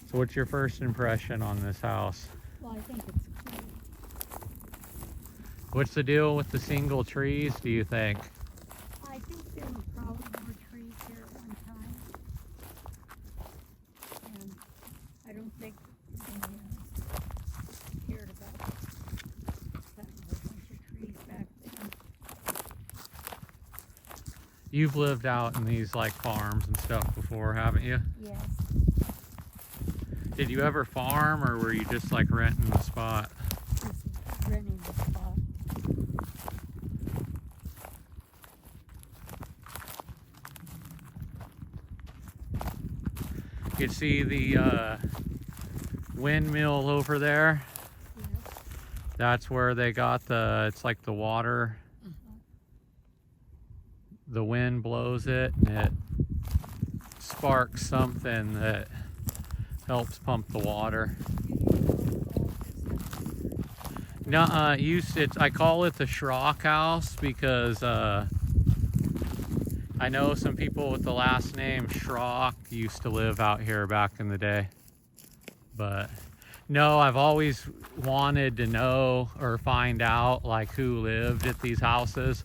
So what's your first impression on this house? Well, I think it's cool. What's the deal with the single trees, do you think? I think there were probably more trees here at one time. And I don't think they cared about cutting a whole bunch of trees back then. You've lived out in these like farms and stuff before, haven't you? Yes. Did you ever farm, or were you just like renting the spot? Just renting the spot. You can see the windmill over there. Yes. That's where they got it's like the water. The wind blows it and it sparks something that helps pump the water. No, I call it the Schrock House because I know some people with the last name Schrock used to live out here back in the day. But no, I've always wanted to know or find out like who lived at these houses.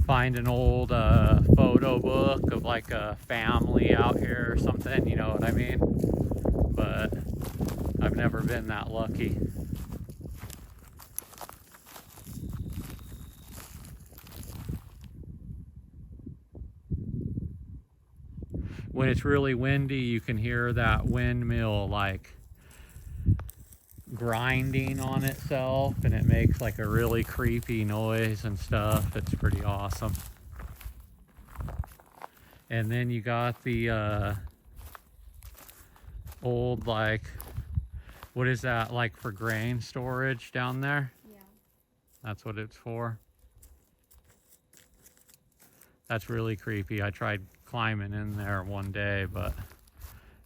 Find an old photo book of like a family out here or something, you know what I mean? But I've never been that lucky. When it's really windy, you can hear that windmill like grinding on itself, and it makes like a really creepy noise and stuff. It's pretty awesome. And then you got the old like, what is that, like for grain storage down there? Yeah. That's what it's for. That's really creepy. I tried climbing in there one day, but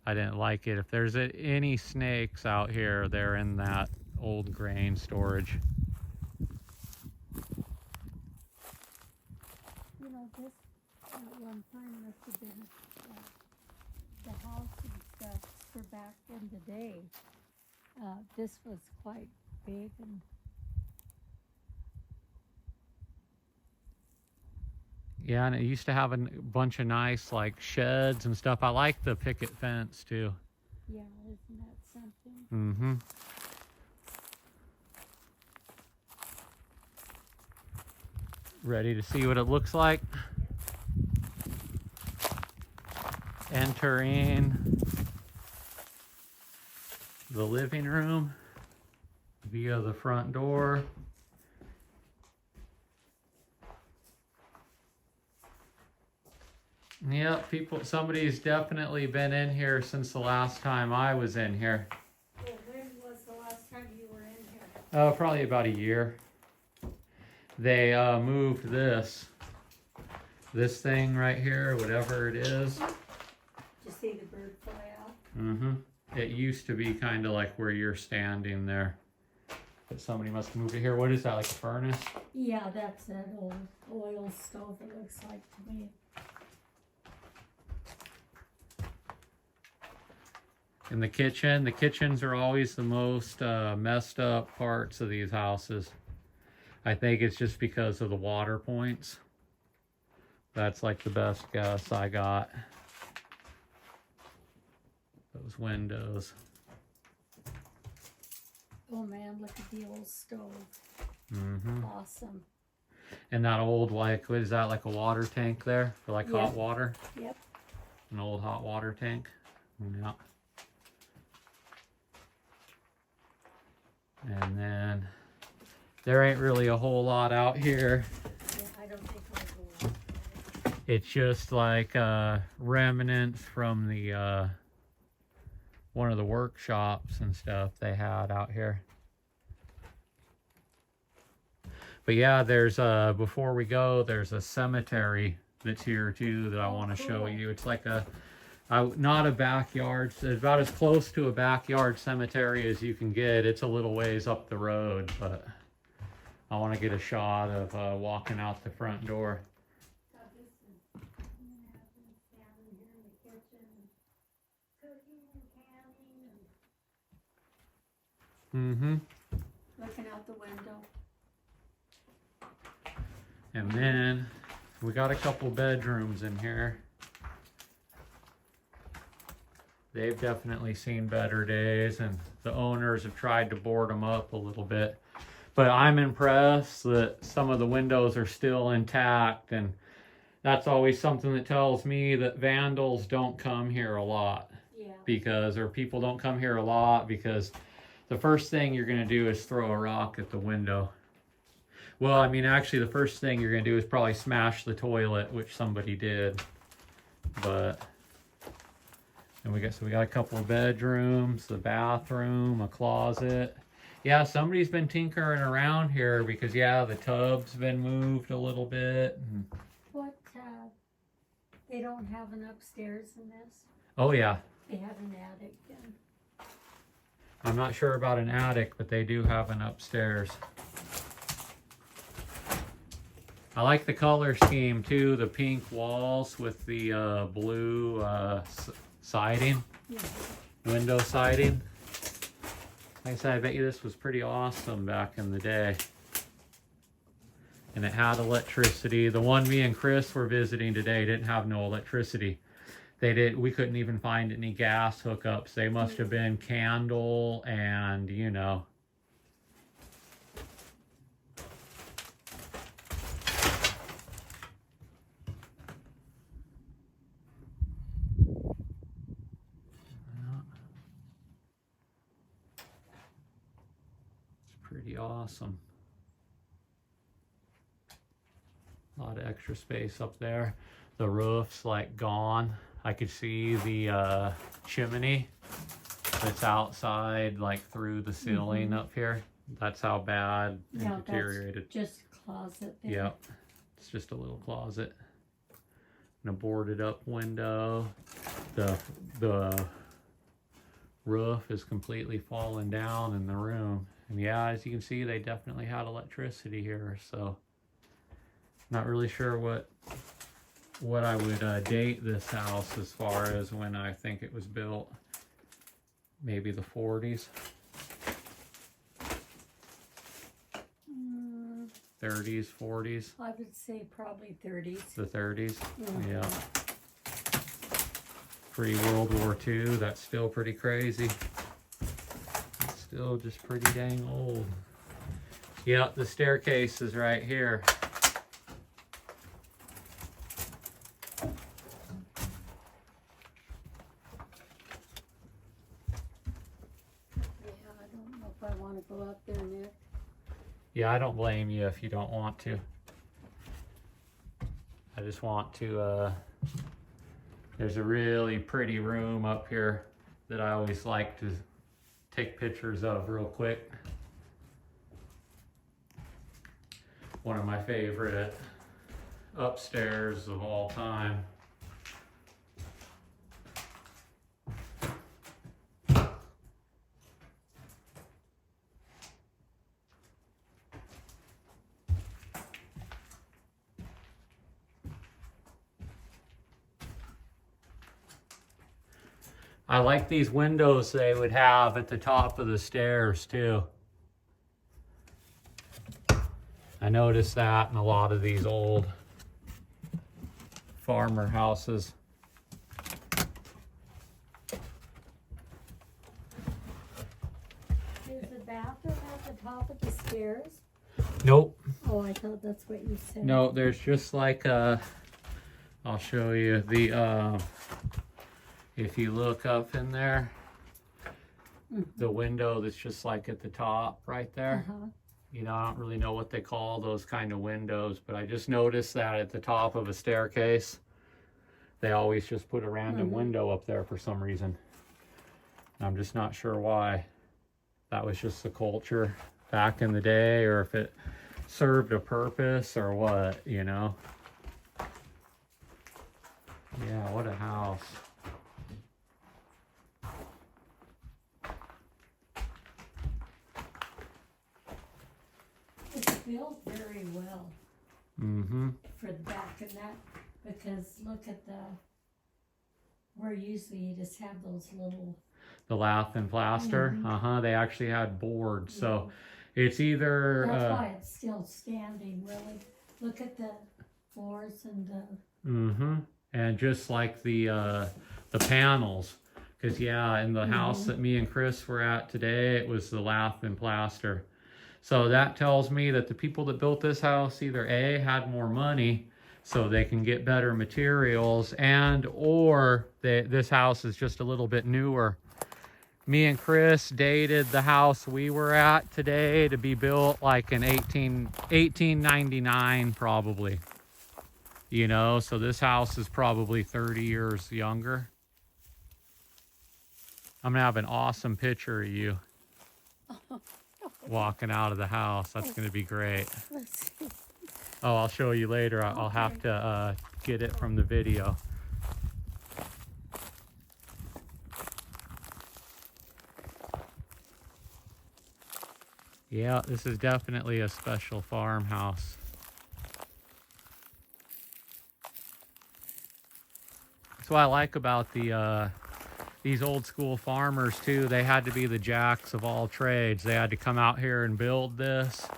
I didn't like it. If there's any snakes out here, they're in that old grain storage. You know, this at one time must have been the house and stuff for back in the day. This was quite big and Yeah, and it used to have a bunch of nice like sheds and stuff. I like the picket fence too. yeah, isn't that something? Mm-hmm. Ready to see what it looks like? Entering the living room via the front door. Yep, somebody's definitely been in here since the last time I was in here. Well, when was the last time you were in here? Probably about a year. They moved this thing right here, whatever it is. Did you see the bird fly out? Mm-hmm. It used to be kind of like where you're standing there. But somebody must have moved it here. What is that, like a furnace? Yeah, that's that old oil stove, it looks like to me. In the kitchens are always the most messed up parts of these houses. I think it's just because of the water points. That's like the best guess I got. Those windows. Oh man, look at the old stove. Mm-hmm. Awesome. And that old, like, what is that, like a water tank there for like hot water? Yep. An old hot water tank. Yeah. And then there ain't really a whole lot out here. Yeah, I don't think I'll go out. It's just like remnants from the one of the workshops and stuff they had out here. But yeah, there's before we go, there's a cemetery that's here too that I want to show you. It's like not a backyard. It's about as close to a backyard cemetery as you can get. It's a little ways up the road, but I want to get a shot of walking out the front door. Mm-hmm. looking out the window. And then we got a couple bedrooms in here. They've definitely seen better days, and the owners have tried to board them up a little bit. But I'm impressed that some of the windows are still intact, and that's always something that tells me that vandals don't come here a lot. Yeah. Or people don't come here a lot because the first thing you're going to do is throw a rock at the window. Well, I mean, actually, the first thing you're going to do is probably smash the toilet, which somebody did. But, and we got a couple of bedrooms, the bathroom, a closet. Yeah, somebody's been tinkering around here because, yeah, the tub's been moved a little bit. And, What, they don't have an upstairs in this? oh, yeah. They have an attic then. I'm not sure about an attic, but they do have an upstairs. I like the color scheme too, the pink walls with the blue siding, window siding. Like I said, I bet you this was pretty awesome back in the day. And it had electricity. The one me and Chris were visiting today didn't have no electricity. We couldn't even find any gas hookups. They must have been candle and, you know. It's pretty awesome. A lot of extra space up there. The roof's like gone. I could see the chimney that's outside, like through the ceiling up here. That's how bad Yeah, it deteriorated. that's just closet there. Yep, it's just a little closet and a boarded up window. The roof is completely fallen down in the room. And yeah, as you can see, they definitely had electricity here. So not really sure what I would date this house as far as when I think it was built. Maybe the 40s. 30s, 40s. I would say probably 30s. The 30s. Mhm. Yeah. Pre-World War II. That's still pretty crazy. It's still just pretty dang old. Yep, the staircase is right here. Yeah, I don't know if I want to go up there, Nick. Yeah, I don't blame you if you don't want to. I just want to, there's a really pretty room up here that I always like to take pictures of real quick. One of my favorite upstairs of all time. I like these windows they would have at the top of the stairs too. I noticed that in a lot of these old farmer houses. Is the bathroom at the top of the stairs? Nope. Oh, I thought that's what you said. No, there's just like a, I'll show you the, if you look up in there, the window that's just like at the top right there. You know, I don't really know what they call those kind of windows, but I just noticed that at the top of a staircase, they always just put a random window up there for some reason. I'm just not sure why. That was just the culture back in the day, or if it served a purpose or what, you know. Yeah, what a house. It's built very well for the back of that, because look at where usually you just have those little. The lath and plaster. They actually had boards. So it's either That's why it's still standing, really. Look at the floors and and just like the panels, because yeah, in the house that me and Chris were at today, it was the lath and plaster. So that tells me that the people that built this house either A, had more money so they can get better materials, and or this house is just a little bit newer. Me and Chris dated the house we were at today to be built like in 1899 probably. You know, so this house is probably 30 years younger. I'm gonna have an awesome picture of you walking out of the house. That's gonna be great. let's see. Oh, I'll show you later. I'll have to get it from the video. Yeah, this is definitely a special farmhouse. That's what I like about these old school farmers too. They had to be the jacks of all trades. They had to come out here and build this,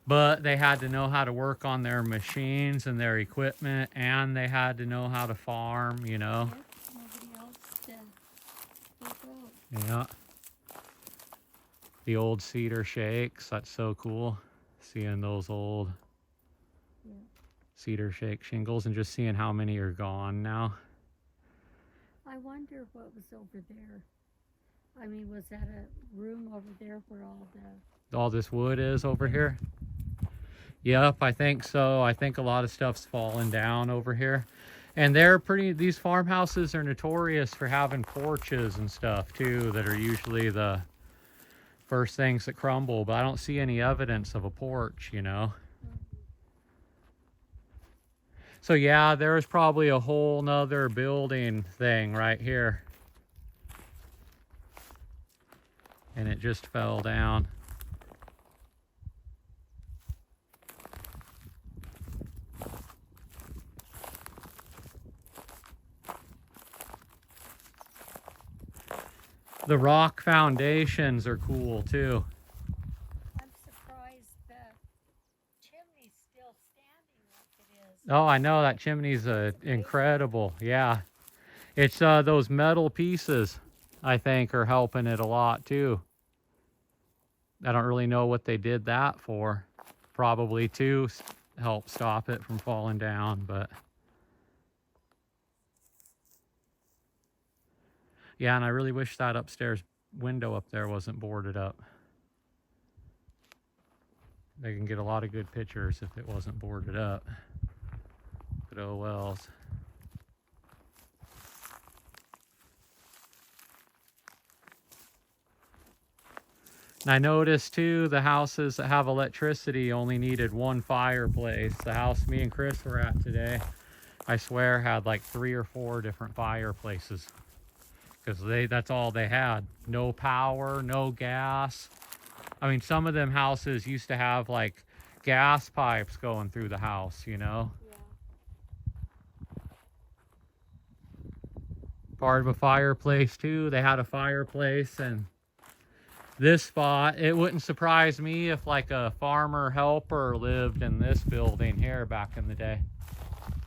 but they had to know how to work on their machines and their equipment, and they had to know how to farm, you know. Nobody else to help out. Yeah. The old cedar shakes. That's so cool. Seeing those old cedar shake shingles and just seeing how many are gone now. I wonder what was over there. I mean, was that a room over there where All this wood is over here? Yep, I think so. I think a lot of stuff's fallen down over here. And these farmhouses are notorious for having porches and stuff too, that are usually the first things that crumble, but I don't see any evidence of a porch, you know. So yeah, there was probably a whole nother building thing right here. And it just fell down. The rock foundations are cool too. I'm surprised the chimney's still standing like it is. Oh, I know, that chimney's incredible. Yeah. It's those metal pieces, I think, are helping it a lot too. I don't really know what they did that for. Probably to help stop it from falling down, but yeah, and I really wish that upstairs window up there wasn't boarded up. They can get a lot of good pictures if it wasn't boarded up. But oh wells. And I noticed too, the houses that have electricity only needed one fireplace. The house me and Chris were at today, I swear, had like 3 or 4 different fireplaces. Because that's all they had. No power, no gas. I mean, some of them houses used to have like gas pipes going through the house, you know. Yeah. Part of a fireplace too. They had a fireplace, and this spot, it wouldn't surprise me if like a farmer helper lived in this building here back in the day.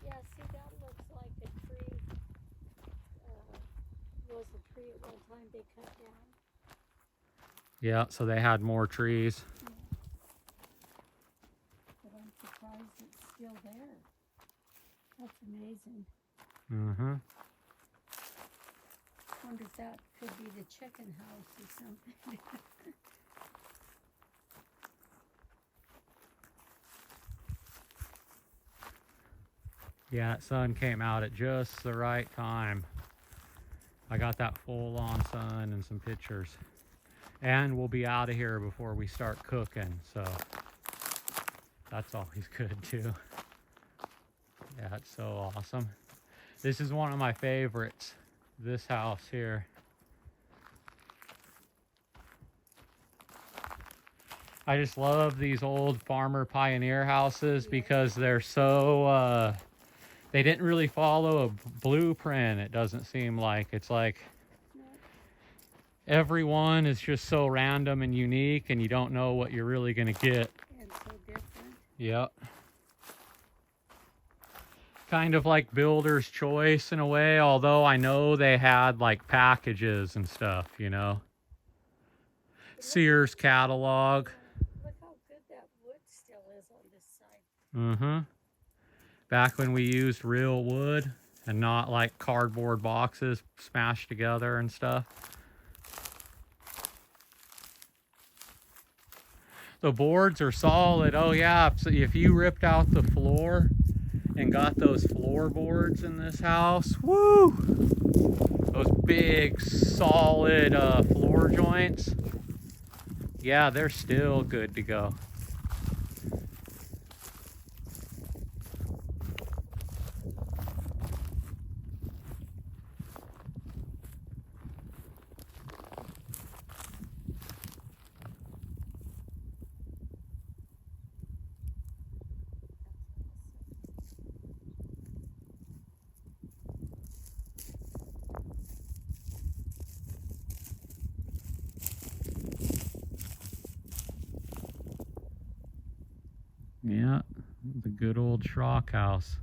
Yeah, see, that looks like a tree. Was a tree at one time they cut down. Yeah, so they had more trees. But I'm surprised it's still there. That's amazing. Mm-hmm. Wonder if that could be the chicken house or something. Yeah, that sun came out at just the right time. I got that full-on sun and some pictures. And we'll be out of here before we start cooking, so that's always good too. Yeah, it's so awesome. This is one of my favorites, this house here. I just love these old farmer pioneer houses because they're so, they didn't really follow a blueprint, it doesn't seem like. It's like every one is just so random and unique, and you don't know what you're really going to get. And so different. Yep. Kind of like builder's choice in a way, although I know they had like packages and stuff, you know. Sears catalog. Look how good that wood still is on this side. Mm-hmm. Back when we used real wood and not like cardboard boxes smashed together and stuff. The boards are solid. Oh yeah, so if you ripped out the floor and got those floorboards in this house, woo! Those big solid floor joints. Yeah, they're still good to go. Yeah, the good old Schrock house.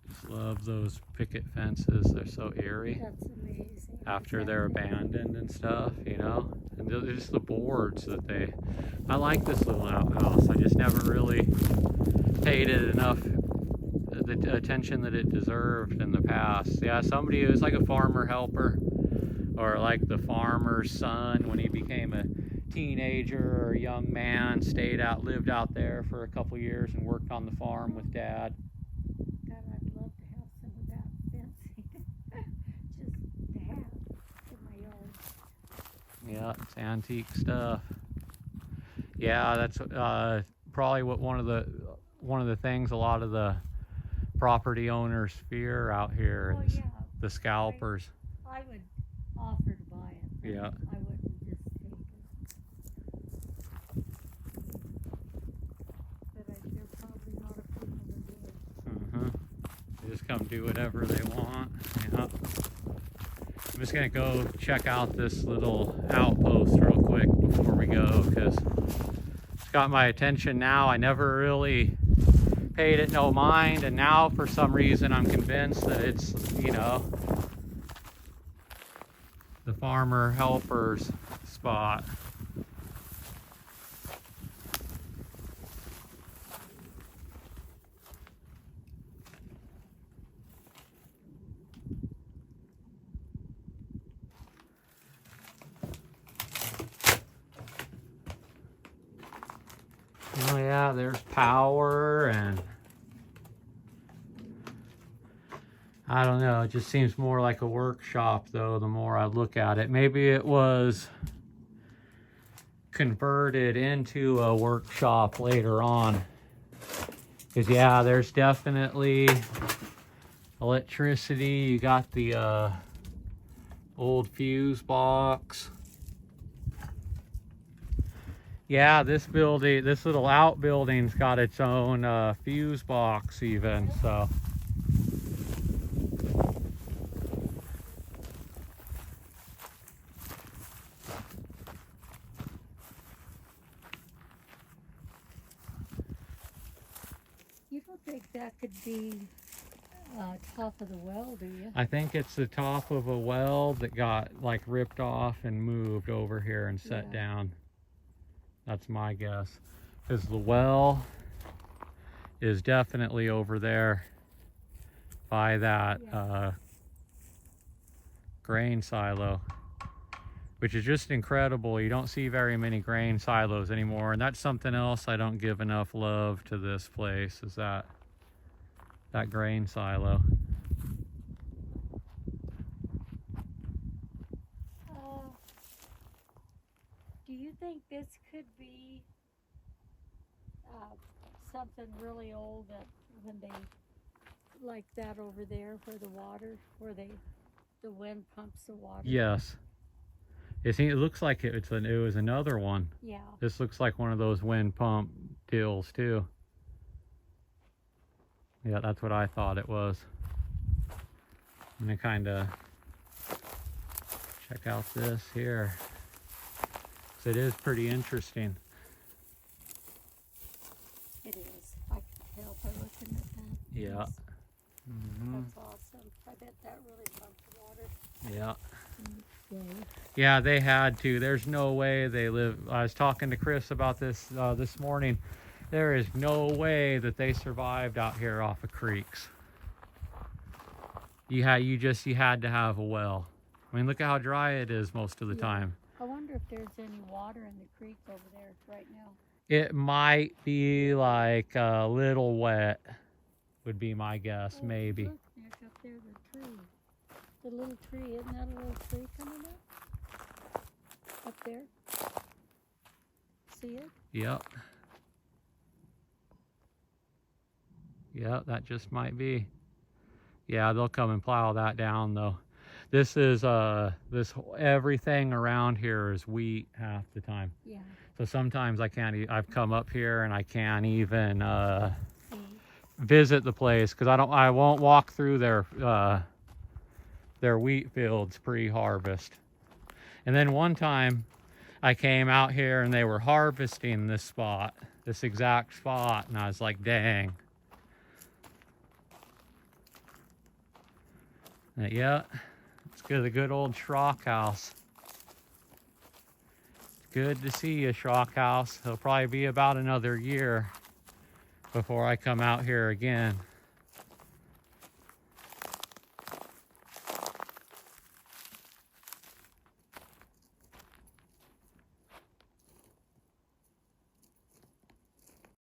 Just love those picket fences. They're so eerie. That's amazing. After they're abandoned and stuff, you know. And just the boards that they. I like this little outhouse. I just never really paid it enough the attention that it deserved in the past. Yeah, somebody who was like a farmer helper, or like the farmer's son when he became a teenager or a young man, lived out there for a couple years and worked on the farm with Dad. God, I'd love to have some of that fencing just to have in my yard. Yeah, it's antique stuff. Yeah, that's probably what one of the things a lot of the property owners fear out here Oh, is yeah. the scalpers. I would offer to buy it. but Yeah. I wouldn't just take it. But they're probably not a people to do it. They just come do whatever they want. Yeah. I'm just gonna go check out this little outpost real quick before we go, because it's got my attention now. I never really paid it no mind, and now for some reason I'm convinced that it's, you know, the farmer helper's spot. Oh yeah, there's power, and I don't know, it just seems more like a workshop though the more I look at it. Maybe it was converted into a workshop later on. Because yeah, there's definitely electricity. You got the old fuse box. Yeah, this little outbuilding's got its own fuse box even, so. You don't think that could be top of the well, do you? I think it's the top of a well that got like ripped off and moved over here and set down. That's my guess. Because the well is definitely over there by that grain silo, which is just incredible. You don't see very many grain silos anymore, and that's something else I don't give enough love to this place, is that grain silo. Do you think this could be something really old that when they, like that over there where the water, the wind pumps the water? Yes. It looks like it was another one. Yeah. This looks like one of those wind pump deals too. Yeah, that's what I thought it was. I'm gonna kind of check out this here. 'Cause it is pretty interesting. It is. I can tell by looking at that. Yeah. Yes, Hmm. that's awesome. I bet that really pumped the water. Yeah. Yay. Yeah, they had to. There's no way they live. I was talking to Chris about this this morning. There is no way that they survived out here off of creeks. You had to have a well. I mean, look at how dry it is most of the Yeah. time. I wonder if there's any water in the creek over there right now. It might be like a little wet, would be my guess, Oh, maybe. Look, Nick, up there, the tree. The little tree. Isn't that a little tree coming up? Up there. See it? Yep. Yep, that just might be. Yeah, they'll come and plow that down though. This is everything around here is wheat half the time. Yeah. So sometimes I can't I've come up here and I can't even See? visit the place because I won't walk through their wheat fields pre-harvest. And then one time I came out here and they were harvesting this exact spot, and I was like, dang. Yeah, it's good. The good old Schrock house. It's good to see you, Schrock house. It'll probably be about another year before I come out here again.